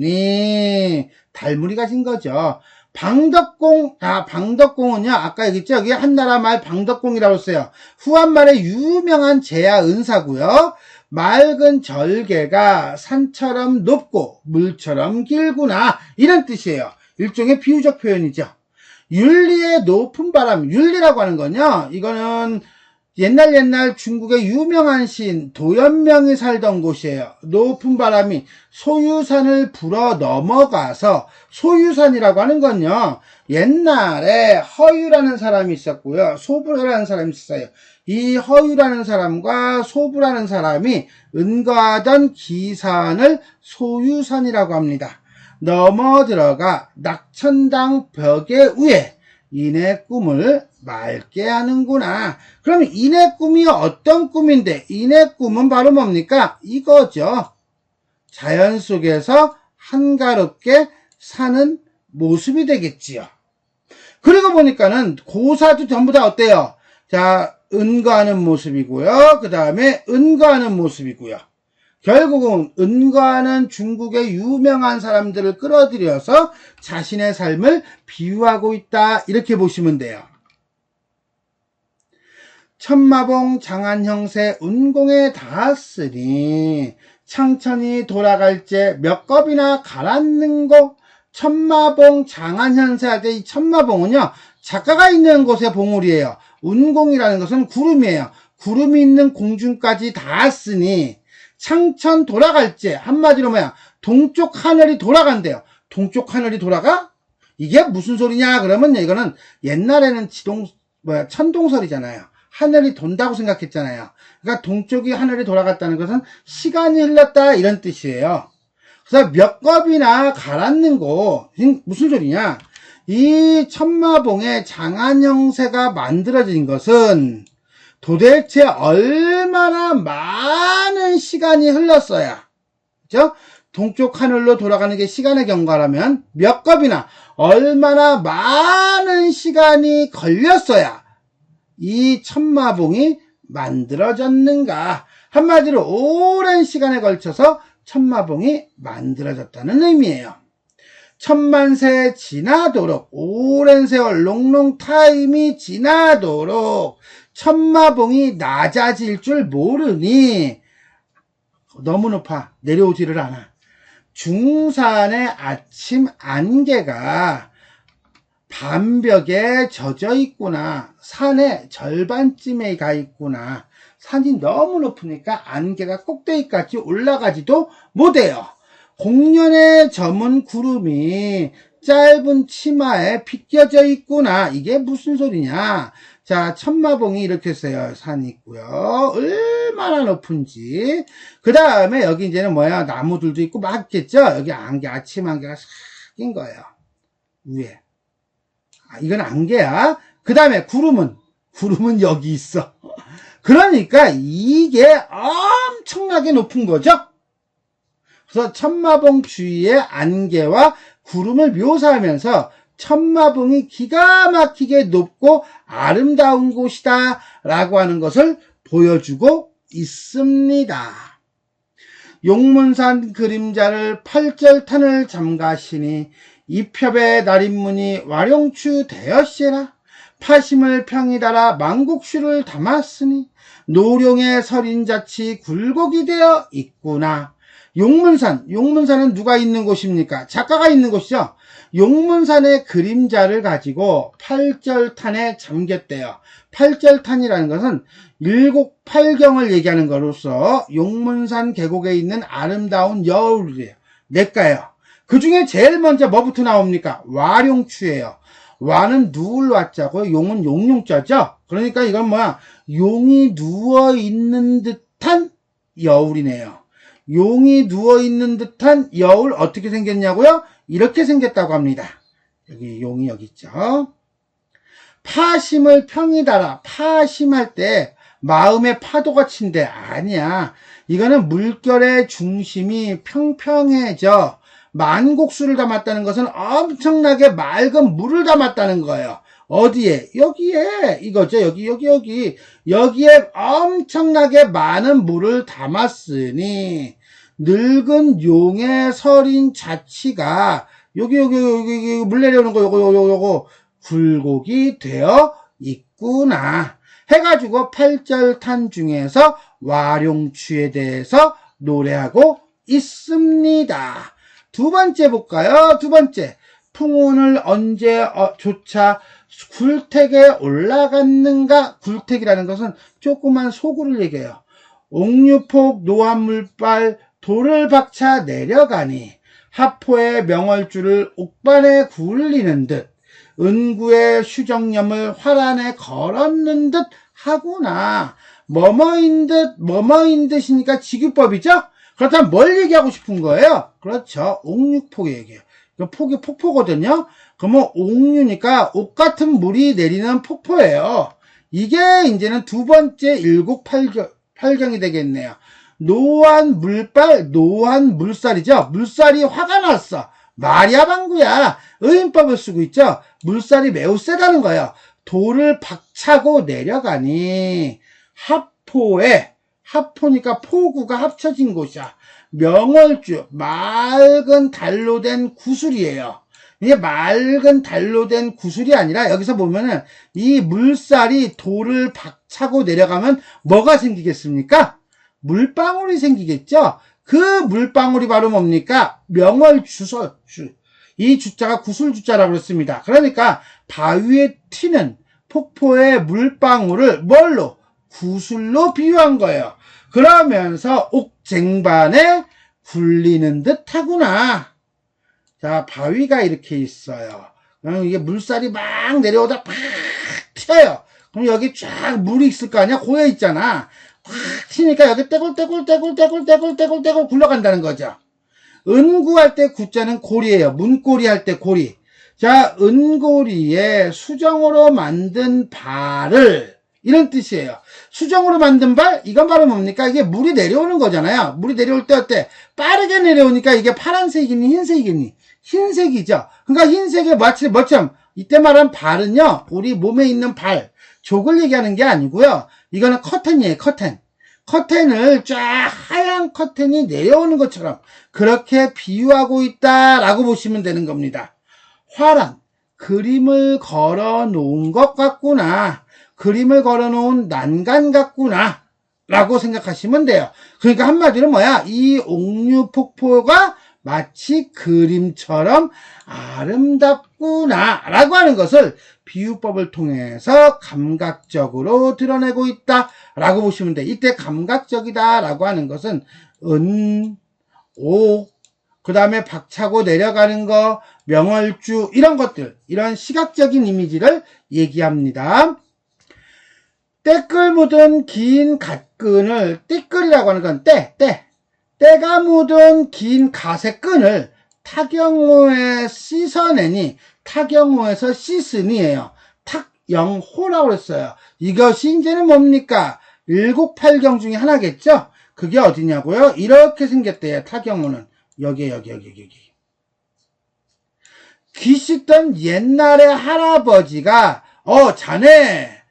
열렸으니 달무리 가진 거죠. 방덕공은요, 아까 얘기했죠? 여기 한나라 말 방덕공이라고 써요. 후한말의 유명한 제야 은사고요. 맑은 절개가 산처럼 높고 물처럼 길구나. 이런 뜻이에요. 일종의 비유적 표현이죠. 윤리의 높은 바람. 윤리라고 하는 건요, 이거는 옛날 중국의 유명한 시인 도연명이 살던 곳이에요. 높은 바람이 소유산을 불어 넘어가서, 소유산이라고 하는 건요, 옛날에 허유라는 사람이 있었고요, 소부라는 사람이 있었어요. 이 허유라는 사람과 소부라는 사람이 은거하던 기산을 소유산이라고 합니다. 넘어 들어가 낙천당 벽에 위에 인의 꿈을 맑게 하는구나. 그럼 인의 꿈이 어떤 꿈인데, 인의 꿈은 바로 뭡니까? 이거죠. 자연 속에서 한가롭게 사는 모습이 되겠지요. 그리고 보니까는 고사도 전부 다 어때요? 자, 은거하는 모습이고요. 그 다음에 은거하는 모습이고요. 결국은 은거하는 중국의 유명한 사람들을 끌어들여서 자신의 삶을 비유하고 있다. 이렇게 보시면 돼요. 천마봉 장안형세 운공에 닿았으니 창천이 돌아갈 제 몇 겁이나 가라앉는고. 천마봉 장안현세 할 때 이 천마봉은요, 작가가 있는 곳의 봉우리예요. 운공이라는 것은 구름이에요. 구름이 있는 공중까지 닿았으니 창천 돌아갈 제, 한마디로 뭐야, 동쪽 하늘이 돌아간대요. 동쪽 하늘이 돌아가? 이게 무슨 소리냐 그러면 이거는 옛날에는 천동설이잖아요. 하늘이 돈다고 생각했잖아요. 그러니까 동쪽이 하늘이 돌아갔다는 것은 시간이 흘렀다 이런 뜻이에요. 그래서 몇 겁이나 가라앉는 거 무슨 소리냐? 이 천마봉의 장안형세가 만들어진 것은 도대체 얼마나 많은 시간이 흘렀어야, 그죠? 동쪽 하늘로 돌아가는 게 시간의 경과라면 몇 겁이나 얼마나 많은 시간이 걸렸어야 이 천마봉이 만들어졌는가. 한마디로 오랜 시간에 걸쳐서 천마봉이 만들어졌다는 의미예요. 천만세 지나도록, 오랜 세월 롱롱 타임이 지나도록 천마봉이 낮아질 줄 모르니 너무 높아 내려오지를 않아. 중산의 아침 안개가 밤벽에 젖어 있구나. 산의 절반쯤에 가 있구나. 산이 너무 높으니까 안개가 꼭대기까지 올라가지도 못해요. 공년에 저문 구름이 짧은 치마에 빗겨져 있구나. 이게 무슨 소리냐? 자, 천마봉이 이렇게 써요. 산이 있고요. 얼마나 높은지. 그 다음에 여기 이제는 뭐야? 나무들도 있고 막 있겠죠? 여기 안개, 아침 안개가 싹 낀 거예요. 위에. 이건 안개야. 그 다음에 구름은 여기 있어. 그러니까 이게 엄청나게 높은 거죠. 그래서 천마봉 주위의 안개와 구름을 묘사하면서 천마봉이 기가 막히게 높고 아름다운 곳이다 라고 하는 것을 보여주고 있습니다. 용문산 그림자를 팔절탄을 잠가시니 이협의 날인문이 와룡추 되었시라. 파심을 평이 달아 망국슈를 담았으니 노룡의 설인자치 굴곡이 되어 있구나. 용문산은 누가 있는 곳입니까? 작가가 있는 곳이죠. 용문산의 그림자를 가지고 팔절탄에 잠겼대요. 팔절탄이라는 것은 일곡팔경을 얘기하는 것으로서 용문산 계곡에 있는 아름다운 여울이에요. 냇가예요. 그 중에 제일 먼저 뭐부터 나옵니까? 와룡추예요. 와는 누울 와자고 용은 용용자죠. 그러니까 이건 뭐야? 용이 누워있는 듯한 여울이네요. 용이 누워있는 듯한 여울 어떻게 생겼냐고요? 이렇게 생겼다고 합니다. 여기 용이 여기 있죠. 파심을 평이 달아. 파심할 때 마음의 파도가 친대. 아니야. 이거는 물결의 중심이 평평해져 만곡수를 담았다는 것은 엄청나게 맑은 물을 담았다는 거예요. 어디에? 여기에. 이거죠. 여기에 엄청나게 많은 물을 담았으니 늙은 용의 설인 자치가 여기 물 내려오는 거 요거 굴곡이 되어 있구나 해가지고 팔절탄 중에서 와룡추에 대해서 노래하고 있습니다. 두 번째 볼까요? 두 번째, 풍운을 언제 조차 굴택에 올라갔는가? 굴택이라는 것은 조그만 소굴을 얘기해요. 옥류폭 노한물발 돌을 박차 내려가니 하포의 명월줄을 옥반에 굴리는 듯 은구의 휴정염을 활안에 걸었는 듯 하구나. 뭐뭐인 듯이니까 직유법이죠? 그렇다면 뭘 얘기하고 싶은 거예요? 그렇죠. 옥류폭 얘기해요. 폭이 폭포거든요. 그러면 옥류니까 옥 같은 물이 내리는 폭포예요. 이게 이제는 두 번째 일곡팔경이 되겠네요. 노한 물발, 노한 물살이죠. 물살이 화가 났어. 말이야 방구야. 의인법을 쓰고 있죠. 물살이 매우 세다는 거예요. 돌을 박차고 내려가니 하포니까 포구가 합쳐진 곳이야. 명월주, 맑은 달로 된 구슬이에요. 이게 맑은 달로 된 구슬이 아니라 여기서 보면은 이 물살이 돌을 박차고 내려가면 뭐가 생기겠습니까? 물방울이 생기겠죠? 그 물방울이 바로 뭡니까? 명월주설, 이 주자가 구슬주자라고 그랬습니다. 그러니까 바위에 튀는 폭포의 물방울을 뭘로? 구슬로 비유한 거예요. 그러면서 옥쟁반에 굴리는 듯 하구나. 자, 바위가 이렇게 있어요. 그럼 이게 물살이 막 내려오다 팍 튀어요. 그럼 여기 쫙 물이 있을 거 아니야? 고여 있잖아. 팍 튀니까 여기 떼굴떼굴 굴러간다는 거죠. 은구할 때 구자는 고리예요. 문고리 할 때 고리. 자, 은고리에 수정으로 만든 발을, 이런 뜻이에요. 수정으로 만든 발? 이건 바로 뭡니까? 이게 물이 내려오는 거잖아요. 물이 내려올 때 어때? 빠르게 내려오니까 이게 파란색이니 흰색이니? 흰색이죠. 그러니까 흰색의 뭐처럼 이때 말한 발은요, 우리 몸에 있는 발, 족을 얘기하는 게 아니고요. 이거는 커튼이에요, 커튼. 커튼을 쫙 하얀 커튼이 내려오는 것처럼 그렇게 비유하고 있다라고 보시면 되는 겁니다. 화란, 그림을 걸어 놓은 것 같구나. 그림을 걸어 놓은 난간 같구나. 라고 생각하시면 돼요. 그러니까 한마디로 뭐야? 이 옥류폭포가 마치 그림처럼 아름답구나. 라고 하는 것을 비유법을 통해서 감각적으로 드러내고 있다. 라고 보시면 돼. 이때 감각적이다. 라고 하는 것은 옥, 그 다음에 박차고 내려가는 거, 명월주, 이런 것들, 이런 시각적인 이미지를 얘기합니다. 때끌 묻은 긴 갓끈을, 띠끌이라고 하는 건 때가 묻은 긴 갓의 끈을 타경호에 씻어내니, 타경호에서 씻으니예요. 탁영호라고 그랬어요. 이것이 이제는 뭡니까? 일곡팔경 중에 하나겠죠? 그게 어디냐고요? 이렇게 생겼대요. 타경호는. 여기. 귀 씻던 옛날의 할아버지가 자네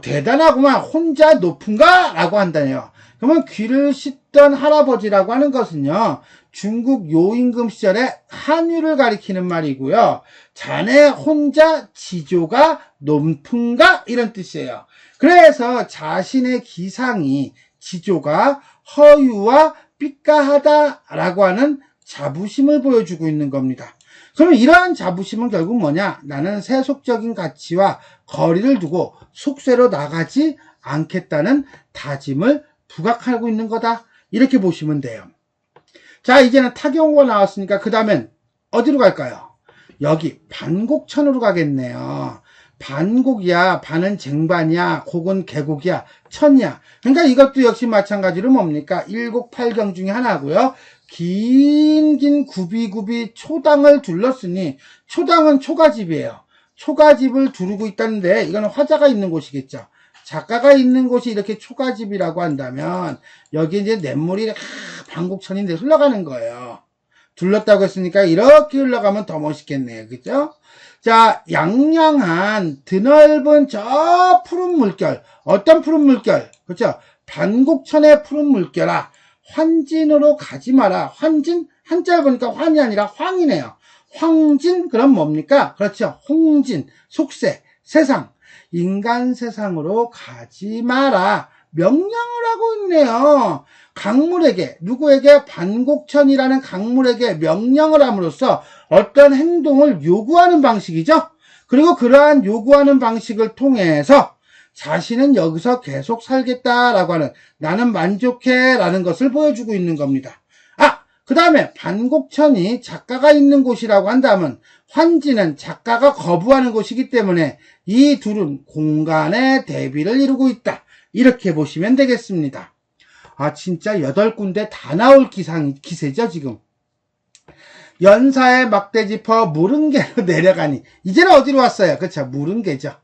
대단하구만. 혼자 높은가? 라고 한다네요. 그러면 귀를 씻던 할아버지라고 하는 것은요, 중국 요임금 시절에 한유를 가리키는 말이고요. 자네 혼자 지조가 높은가? 이런 뜻이에요. 그래서 자신의 기상이 지조가 허유와 삐까하다라고 하는 자부심을 보여주고 있는 겁니다. 그러면 이러한 자부심은 결국 뭐냐? 나는 세속적인 가치와 거리를 두고 속세로 나가지 않겠다는 다짐을 부각하고 있는 거다. 이렇게 보시면 돼요. 자, 이제는 타경어가 나왔으니까 그 다음엔 어디로 갈까요? 여기 반곡천으로 가겠네요. 반곡이야, 반은 쟁반이야, 곡은 계곡이야, 천이야. 그러니까 이것도 역시 마찬가지로 뭡니까? 일곡팔경 중에 하나고요. 긴 구비구비 초당을 둘렀으니, 초당은 초가집이에요. 초가집을 두르고 있다는데 이거는 화자가 있는 곳이겠죠. 작가가 있는 곳이 이렇게 초가집이라고 한다면 여기 이제 냇물이 반곡천인데 흘러가는 거예요. 둘렀다고 했으니까 이렇게 흘러가면 더 멋있겠네요. 그죠? 자, 양양한 드넓은 저 푸른 물결. 어떤 푸른 물결? 그렇죠? 반곡천의 푸른 물결아, 환진으로 가지 마라. 환진? 한자를 보니까 환이 아니라 황이네요. 황진? 그럼 뭡니까? 그렇죠. 홍진, 속세, 세상. 인간 세상으로 가지 마라. 명령을 하고 있네요. 강물에게, 누구에게? 반곡천이라는 강물에게 명령을 함으로써 어떤 행동을 요구하는 방식이죠. 그리고 그러한 요구하는 방식을 통해서 자신은 여기서 계속 살겠다라고 하는, 나는 만족해 라는 것을 보여주고 있는 겁니다. 그 다음에 반곡천이 작가가 있는 곳이라고 한다면 환지는 작가가 거부하는 곳이기 때문에 이 둘은 공간의 대비를 이루고 있다. 이렇게 보시면 되겠습니다. 진짜 8군데 다 나올 기세죠, 지금. 연사에 막대 짚어 무릉개로 내려가니. 이제는 어디로 왔어요? 그렇죠. 무릉개죠.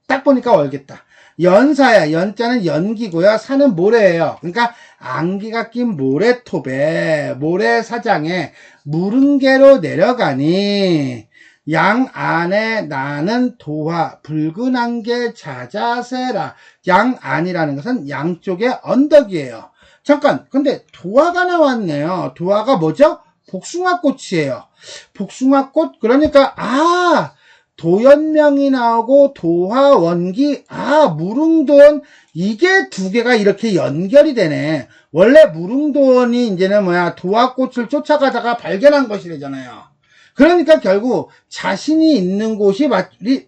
딱 보니까 알겠다. 연사야, 연자는 연기고요. 사는 모래예요. 그러니까 안개가 낀 모래톱에, 모래사장에 무릉개로 내려가니 양 안에 나는 도화 붉은 안개 자자세라. 양 안이라는 것은 양쪽의 언덕이에요. 잠깐, 근데 도화가 나왔네요. 도화가 뭐죠? 복숭아꽃이에요. 복숭아꽃, 그러니까 도연명이 나오고 도화, 원기, 무릉도원, 이게 두 개가 이렇게 연결이 되네. 원래 무릉도원이 이제는 도화꽃을 쫓아가다가 발견한 것이래잖아요. 그러니까 결국 자신이 있는 곳이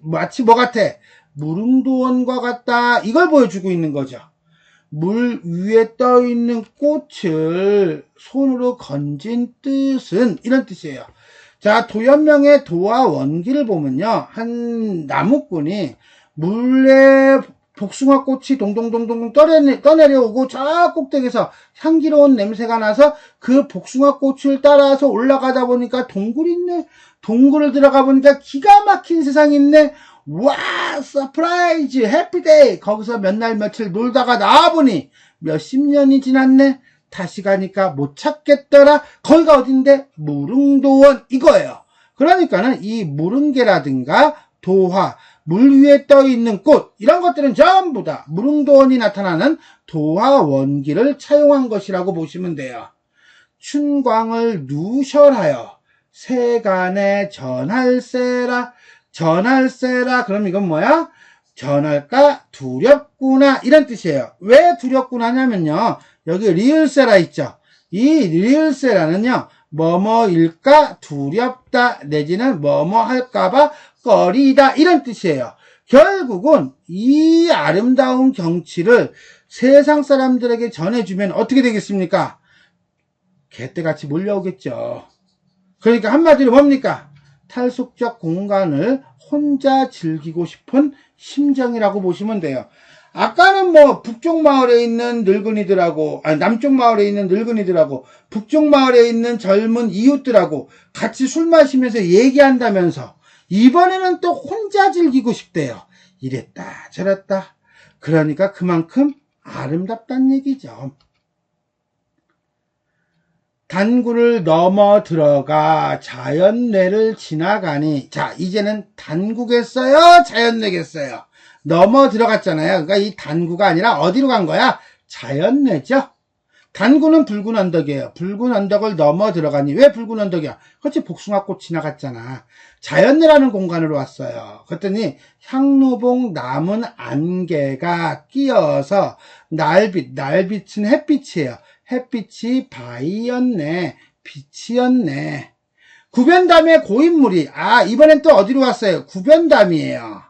마치 뭐 같아? 무릉도원과 같다. 이걸 보여주고 있는 거죠. 물 위에 떠 있는 꽃을 손으로 건진 뜻은 이런 뜻이에요. 자, 도연명의 도와 원기를 보면요, 한 나무꾼이 물에 복숭아꽃이 동동동동 떠내려오고 저 꼭대기에서 향기로운 냄새가 나서 그 복숭아꽃을 따라서 올라가다 보니까 동굴이 있네. 동굴을 들어가 보니까 기가 막힌 세상이 있네. 와, 서프라이즈, 해피데이. 거기서 몇 날 며칠 놀다가 나와보니 몇십 년이 지났네. 다시 가니까 못 찾겠더라. 거기가 어딘데? 무릉도원, 이거예요. 그러니까는 이 무릉개라든가 도화, 물 위에 떠 있는 꽃, 이런 것들은 전부 다 무릉도원이 나타나는 도화 원기를 차용한 것이라고 보시면 돼요. 춘광을 누설하여 세간에 전할세라. 전할세라. 그럼 이건 뭐야? 전할까? 두렵구나. 이런 뜻이에요. 왜 두렵구나 하냐면요, 여기 리을세라 있죠. 이 리을세라는요, 뭐뭐일까 두렵다 내지는 뭐뭐 할까봐 꺼리다, 이런 뜻이에요. 결국은 이 아름다운 경치를 세상 사람들에게 전해주면 어떻게 되겠습니까? 개떼같이 몰려오겠죠. 그러니까 한마디로 뭡니까? 탈속적 공간을 혼자 즐기고 싶은 심정이라고 보시면 돼요. 아까는 북쪽 마을에 있는 늙은이들하고, 남쪽 마을에 있는 늙은이들하고, 북쪽 마을에 있는 젊은 이웃들하고 같이 술 마시면서 얘기한다면서, 이번에는 또 혼자 즐기고 싶대요. 이랬다, 저랬다. 그러니까 그만큼 아름답다는 얘기죠. 단구를 넘어 들어가 자연내를 지나가니, 자, 이제는 단구겠어요? 자연내겠어요? 넘어 들어갔잖아요. 그러니까 이 단구가 아니라 어디로 간 거야? 자연내죠. 단구는 붉은 언덕이에요. 붉은 언덕을 넘어 들어가니 왜 붉은 언덕이야? 그렇지, 복숭아꽃 지나갔잖아. 자연내라는 공간으로 왔어요. 그랬더니 향로봉 남은 안개가 끼어서 날빛은 햇빛이에요. 햇빛이 바위였네, 빛이었네. 구변담의 고인물이, 이번엔 또 어디로 왔어요? 구변담이에요.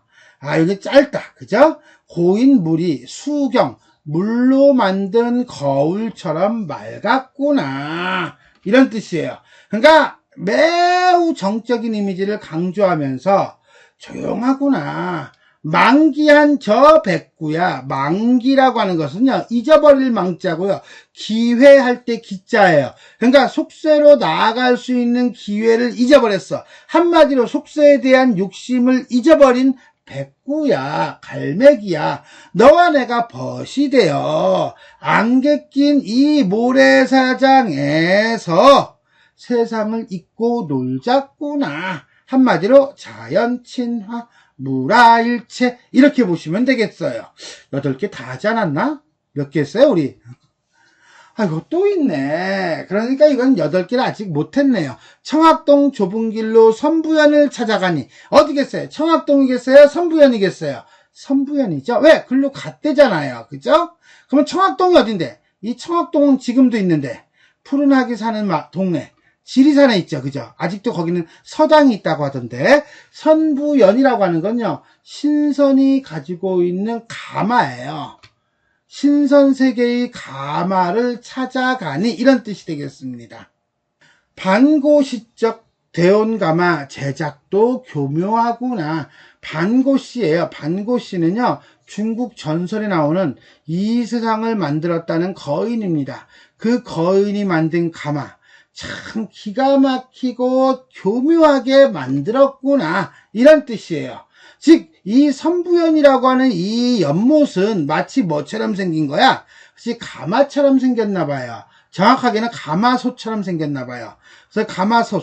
여기 짧다, 그죠? 고인물이 수경, 물로 만든 거울처럼 맑았구나, 이런 뜻이에요. 그러니까 매우 정적인 이미지를 강조하면서 조용하구나, 만기한 저 백구야. 만기라고 하는 것은요, 잊어버릴 망자고요, 기회할 때 기자예요. 그러니까 속세로 나아갈 수 있는 기회를 잊어버렸어. 한마디로 속세에 대한 욕심을 잊어버린 백구야, 갈매기야. 너와 내가 벗이 되어 안개 낀 이 모래사장에서 세상을 잊고 놀자꾸나. 한마디로 자연친화, 무라일체, 이렇게 보시면 되겠어요. 8개 다 하지 않았나? 몇 개 했어요, 우리? 이거 또 있네. 그러니까 이건 8개를 아직 못했네요. 청학동 좁은 길로 선부연을 찾아가니, 어디겠어요? 청학동이겠어요? 선부연이겠어요? 선부연이죠. 왜? 글로 갔대잖아요. 그죠? 그러면 청학동이 어딘데? 이 청학동은 지금도 있는데, 푸른하게 사는 동네, 지리산에 있죠. 그죠? 아직도 거기는 서당이 있다고 하던데, 선부연이라고 하는 건요, 신선이 가지고 있는 가마예요. 신선세계의 가마를 찾아가니, 이런 뜻이 되겠습니다. 반고시적 대온가마 제작도 교묘하구나. 반고씨예요. 반고씨는요, 중국 전설에 나오는 이 세상을 만들었다는 거인입니다. 그 거인이 만든 가마, 참 기가 막히고 교묘하게 만들었구나, 이런 뜻이에요. 즉, 이 선부연이라고 하는 이 연못은 마치 뭐처럼 생긴 거야? 그치, 가마처럼 생겼나 봐요. 정확하게는 가마소처럼 생겼나 봐요. 그래서 가마소,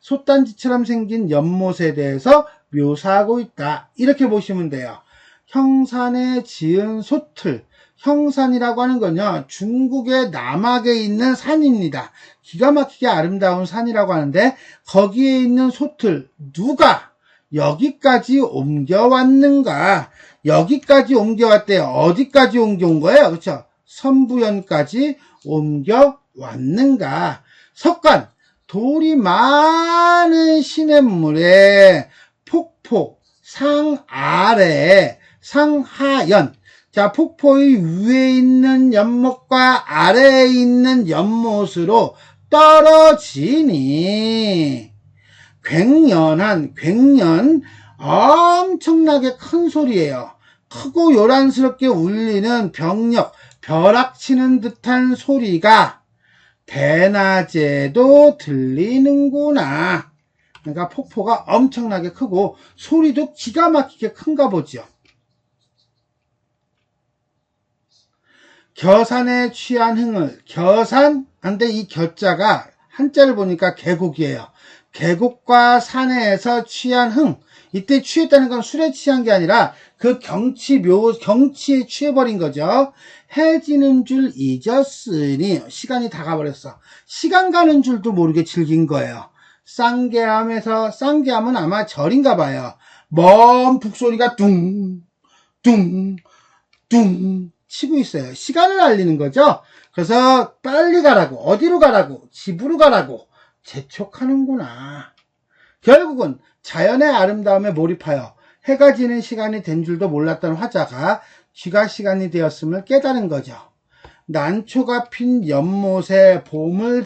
솥단지처럼 생긴 연못에 대해서 묘사하고 있다, 이렇게 보시면 돼요. 형산에 지은 솥틀, 형산이라고 하는 건요, 중국의 남악에 있는 산입니다. 기가 막히게 아름다운 산이라고 하는데, 거기에 있는 솥틀, 누가 여기까지 옮겨왔는가? 여기까지 옮겨왔대요. 어디까지 옮겨온 거예요? 그렇죠? 선부연까지 옮겨왔는가? 석관, 돌이 많은 시냇물에 폭포, 상 아래에 상하연. 자, 폭포의 위에 있는 연못과 아래에 있는 연못으로 떨어지니, 괭년, 엄청나게 큰 소리예요. 크고 요란스럽게 울리는 벼락치는 듯한 소리가 대낮에도 들리는구나. 그러니까 폭포가 엄청나게 크고 소리도 기가 막히게 큰가 보죠. 겨산에 취한 흥을, 겨산, 근데 이 겨자가 한자를 보니까 계곡이에요. 계곡과 산에서 취한 흥. 이때 취했다는 건 술에 취한 게 아니라 그 경치에 취해버린 거죠. 해 지는 줄 잊었으니, 시간이 다 가버렸어. 시간 가는 줄도 모르게 즐긴 거예요. 쌍계암은 아마 절인가 봐요. 먼 북소리가 둥 치고 있어요. 시간을 알리는 거죠. 그래서 빨리 가라고, 어디로 가라고, 집으로 가라고 재촉하는구나. 결국은 자연의 아름다움에 몰입하여 해가 지는 시간이 된 줄도 몰랐던 화자가 귀가 시간이 되었음을 깨달은 거죠. 난초가 핀 연못에 봄을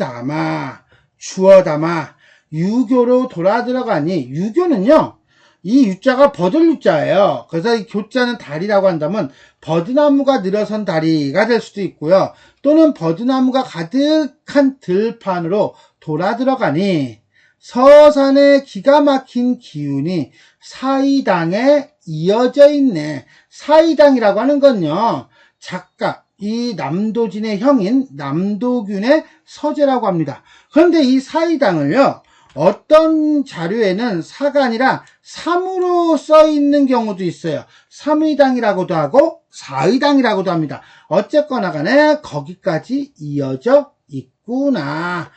주워 담아 유교로 돌아 들어가니, 유교는요, 이 유자가 버들 유자예요. 그래서 이 교자는 다리라고 한다면 버드나무가 늘어선 다리가 될 수도 있고요. 또는 버드나무가 가득한 들판으로 돌아 들어가니, 서산의 기가 막힌 기운이 사이당에 이어져 있네. 사이당이라고 하는 건요, 작가, 이 남도진의 형인 남도균의 서재라고 합니다. 그런데 이 사이당을요, 어떤 자료에는 사가 아니라 3으로 써 있는 경우도 있어요. 3의당이라고도 하고 4의당이라고도 합니다. 어쨌거나 간에 거기까지 이어져 있구나.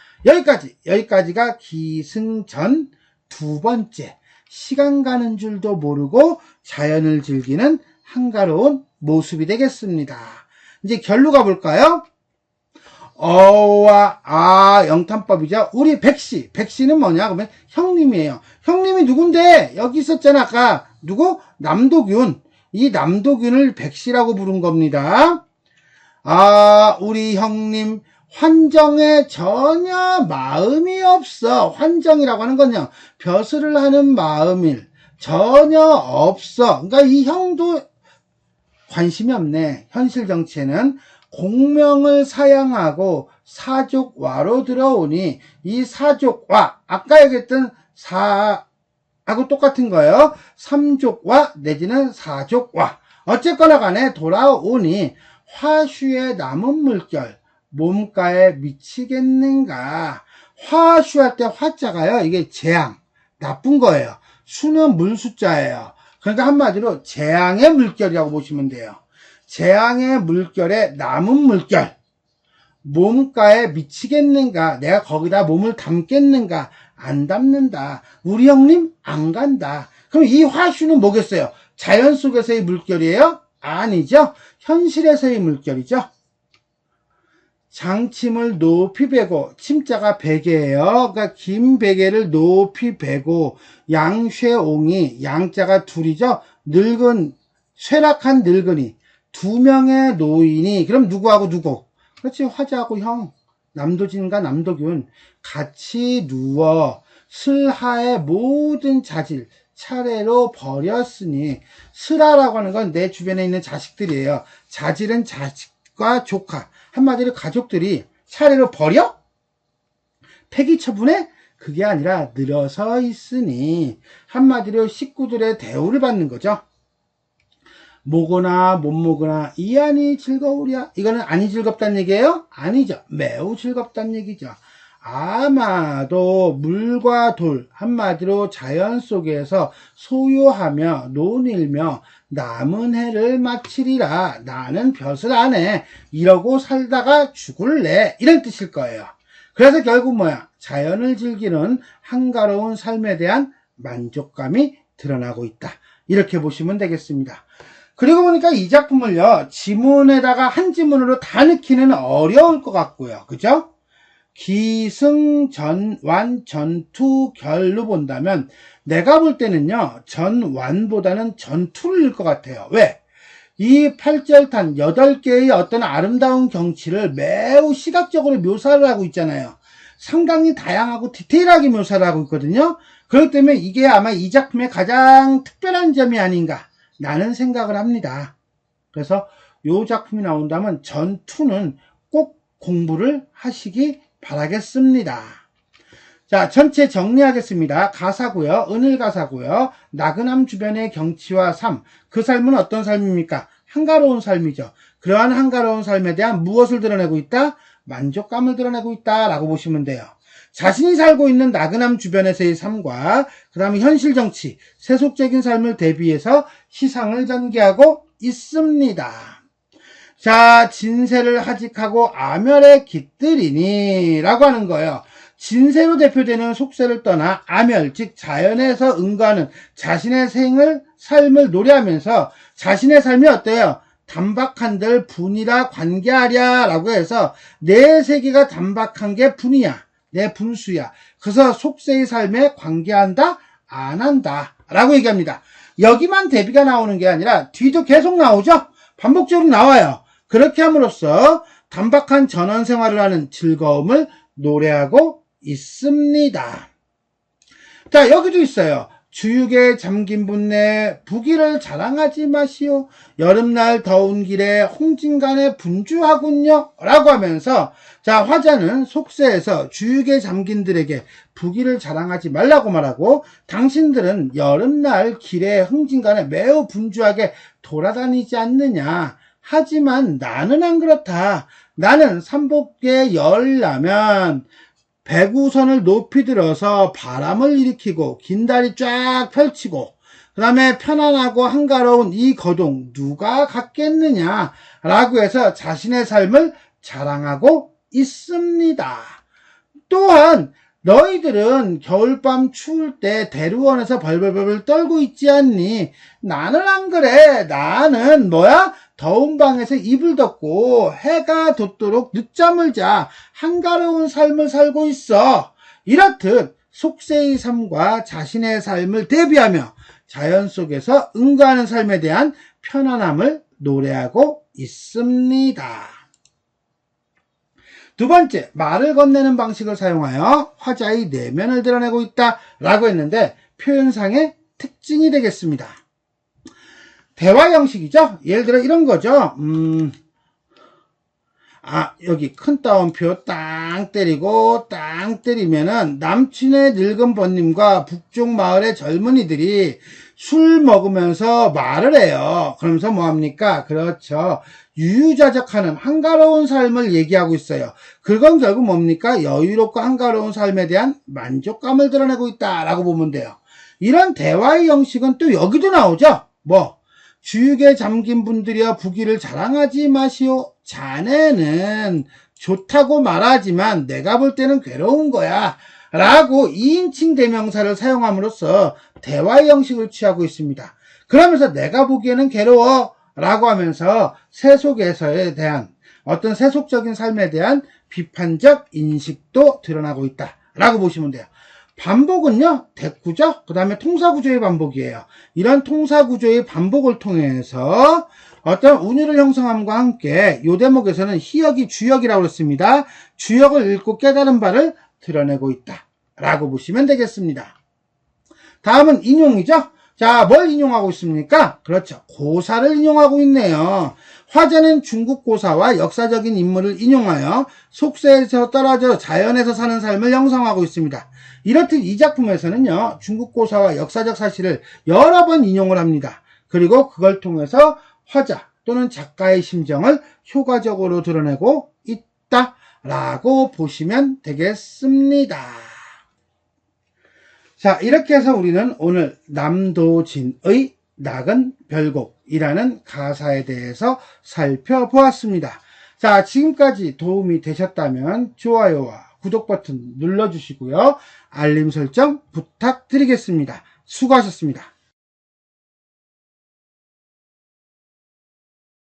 여기까지가 기승전 두 번째. 시간 가는 줄도 모르고 자연을 즐기는 한가로운 모습이 되겠습니다. 이제 결로 가볼까요? 어와 영탄법이죠. 우리 백씨는 뭐냐? 그러면 형님이에요. 형님이 누군데? 여기 있었잖아. 아까 누구? 남도균. 이 남도균을 백씨라고 부른 겁니다. 우리 형님 환정에 전혀 마음이 없어. 환정이라고 하는 건요, 벼슬을 하는 마음일 전혀 없어. 그러니까 이 형도 관심이 없네. 현실 정치에는 공명을 사양하고 사족와로 들어오니 이 사족와, 아까 얘기했던 사하고 똑같은 거예요. 삼족와 내지는 사족와. 어쨌거나 간에 돌아오니 화슈에 남은 물결 몸가에 미치겠는가. 화슈할 때 화자가요, 이게 재앙, 나쁜 거예요. 수는 물 숫자예요. 그러니까 한마디로 재앙의 물결이라고 보시면 돼요. 재앙의 물결에 남은 물결, 몸가에 미치겠는가. 내가 거기다 몸을 담겠는가. 안 담는다. 우리 형님 안 간다. 그럼 이 화슈는 뭐겠어요? 자연 속에서의 물결이에요? 아니죠. 현실에서의 물결이죠. 장침을 높이 베고, 침자가 베개예요. 그러니까 긴 베개를 높이 베고, 양쇠옹이, 양자가 둘이죠. 늙은, 쇠락한 늙은이, 두 명의 노인이, 그럼 누구하고 누구? 그렇지, 화자하고 형, 남도진과 남도균 같이 누워 슬하의 모든 자질 차례로 버렸으니, 슬하라고 하는 건 내 주변에 있는 자식들이에요. 자질은 자식과 조카, 한마디로 가족들이 차례로 버려? 폐기 처분해? 그게 아니라 늘어서 있으니, 한마디로 식구들의 대우를 받는 거죠. 모거나 못 모거나 이 안이 즐거우랴. 이거는 안이 즐겁다는 얘기예요? 아니죠. 매우 즐겁다는 얘기죠. 아마도 물과 돌, 한마디로 자연 속에서 소유하며 논일며 남은 해를 마치리라. 나는 벼슬 안 해. 이러고 살다가 죽을래. 이런 뜻일 거예요. 그래서 결국 뭐야? 자연을 즐기는 한가로운 삶에 대한 만족감이 드러나고 있다. 이렇게 보시면 되겠습니다. 그리고 보니까 이 작품을요, 지문에다가 한 지문으로 다 넣기는 어려울 것 같고요. 그죠? 기승전완 전투결로 본다면 내가 볼 때는요, 전완보다는 전투를 읽을 것 같아요. 왜? 이 8절탄 8개의 어떤 아름다운 경치를 매우 시각적으로 묘사를 하고 있잖아요. 상당히 다양하고 디테일하게 묘사를 하고 있거든요. 그렇기 때문에 이게 아마 이 작품의 가장 특별한 점이 아닌가 라는 생각을 합니다. 그래서 이 작품이 나온다면 전투는 꼭 공부를 하시기 바라겠습니다. 자, 전체 정리하겠습니다. 가사고요. 은일가사고요. 나그남 주변의 경치와 삶. 그 삶은 어떤 삶입니까? 한가로운 삶이죠. 그러한 한가로운 삶에 대한 무엇을 드러내고 있다? 만족감을 드러내고 있다 라고 보시면 돼요. 자신이 살고 있는 나그남 주변에서의 삶과 그 다음에 현실 정치, 세속적인 삶을 대비해서 시상을 전개하고 있습니다. 자, 진세를 하직하고 아멸에 깃들이니 라고 하는 거예요. 진세로 대표되는 속세를 떠나 아멸, 즉 자연에서 응거하는 자신의 삶을 노래하면서 자신의 삶이 어때요? 단박한들 분이라 관계하랴 라고 해서 내 세계가 단박한 게 분이야. 내 분수야. 그래서 속세의 삶에 관계한다? 안 한다. 라고 얘기합니다. 여기만 대비가 나오는 게 아니라 뒤도 계속 나오죠? 반복적으로 나와요. 그렇게 함으로써 단박한 전원 생활을 하는 즐거움을 노래하고 있습니다. 자, 여기도 있어요. 주육에 잠긴 분내 부귀를 자랑하지 마시오. 여름날 더운 길에 홍진간에 분주하군요. 라고 하면서 자, 화자는 속세에서 주육에 잠긴들에게 부귀를 자랑하지 말라고 말하고 당신들은 여름날 길에 홍진간에 매우 분주하게 돌아다니지 않느냐. 하지만 나는 안 그렇다. 나는 삼복에 열 나면 배구선을 높이 들어서 바람을 일으키고 긴 다리 쫙 펼치고 그 다음에 편안하고 한가로운 이 거동 누가 갖겠느냐 라고 해서 자신의 삶을 자랑하고 있습니다. 또한 너희들은 겨울밤 추울 때 대루원에서 벌벌벌 떨고 있지 않니? 나는 안 그래. 나는 더운 방에서 이불 덮고 해가 돋도록 늦잠을 자 한가로운 삶을 살고 있어. 이렇듯 속세의 삶과 자신의 삶을 대비하며 자연 속에서 응가하는 삶에 대한 편안함을 노래하고 있습니다. 두 번째, 말을 건네는 방식을 사용하여 화자의 내면을 드러내고 있다 라고 했는데 표현상의 특징이 되겠습니다. 대화 형식이죠. 예를 들어 이런 거죠. 여기 큰 따옴표 땅 때리고 땅 때리면은 남친의 늙은 번님과 북쪽 마을의 젊은이들이 술 먹으면서 말을 해요. 그러면서 뭐합니까? 그렇죠. 유유자적하는 한가로운 삶을 얘기하고 있어요. 그건 결국 뭡니까? 여유롭고 한가로운 삶에 대한 만족감을 드러내고 있다라고 보면 돼요. 이런 대화의 형식은 또 여기도 나오죠. 주육에 잠긴 분들이여 부귀를 자랑하지 마시오. 자네는 좋다고 말하지만 내가 볼 때는 괴로운 거야. 라고 2인칭 대명사를 사용함으로써 대화의 형식을 취하고 있습니다. 그러면서 내가 보기에는 괴로워 라고 하면서 세속에서에 대한 어떤 세속적인 삶에 대한 비판적 인식도 드러나고 있다 라고 보시면 돼요. 반복은요, 대꾸죠? 그 다음에 통사구조의 반복이에요. 이런 통사구조의 반복을 통해서 어떤 운율을 형성함과 함께 이 대목에서는 희역이 주역이라고 그랬습니다. 주역을 읽고 깨달은 바를 드러내고 있다 라고 보시면 되겠습니다. 다음은 인용이죠. 자, 뭘 인용하고 있습니까? 그렇죠. 고사를 인용하고 있네요. 화자는 중국 고사와 역사적인 인물을 인용하여 속세에서 떨어져 자연에서 사는 삶을 형성하고 있습니다. 이렇듯 이 작품에서는요, 중국 고사와 역사적 사실을 여러 번 인용을 합니다. 그리고 그걸 통해서 화자 또는 작가의 심정을 효과적으로 드러내고 있다라고 보시면 되겠습니다. 자, 이렇게 해서 우리는 오늘 남도진의 낙은 별곡이라는 가사에 대해서 살펴보았습니다. 자, 지금까지 도움이 되셨다면 좋아요와 구독 버튼 눌러주시고요. 알림 설정 부탁드리겠습니다. 수고하셨습니다.